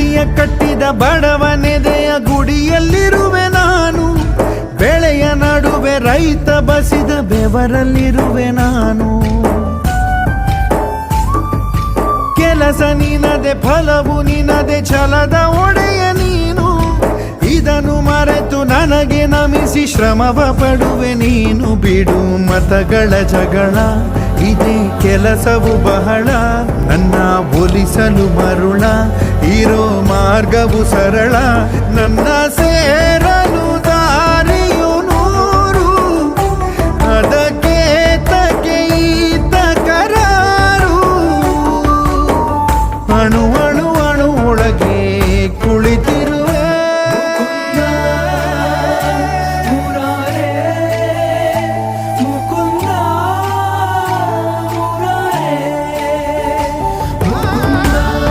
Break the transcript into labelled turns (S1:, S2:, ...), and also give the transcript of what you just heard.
S1: ಹಳ್ಳಿಯ ಕಟ್ಟಿದ ಬಡವನೆದೆಯ ಗುಡಿಯಲ್ಲಿರುವೆ ನಾನು, ಬೆಳೆಯ ನಡುವೆ ರೈತ ಬಸಿದ ಬೆವರಲ್ಲಿರುವೆ ನಾನು. ಕೆಲಸ ನಿನದೆ ಫಲವು ನಿನದೆ ಛಲದ ಒಡೆಯ ನೀನು, ಇದನ್ನು ಮರೆತು ನನಗೆ ನಮಿಸಿ ಶ್ರಮವ ಪಡುವೆ ನೀನು. ಬಿಡು ಮತಗಳ ಜಗಳ, ಇದೇ ಕೆಲಸವು ಬಹಳ, ನನ್ನ ಒಲಿಸಲು ಮರುಳ, ಇರೋ ಮಾರ್ಗವು ಸರಳ. ನನ್ನ ಸೇರಲು ದಾರಿಯು ನೂರು, ಅದಕ್ಕೆ ತಕೆ ಈತ ಕರಾರು. ಅಣುವ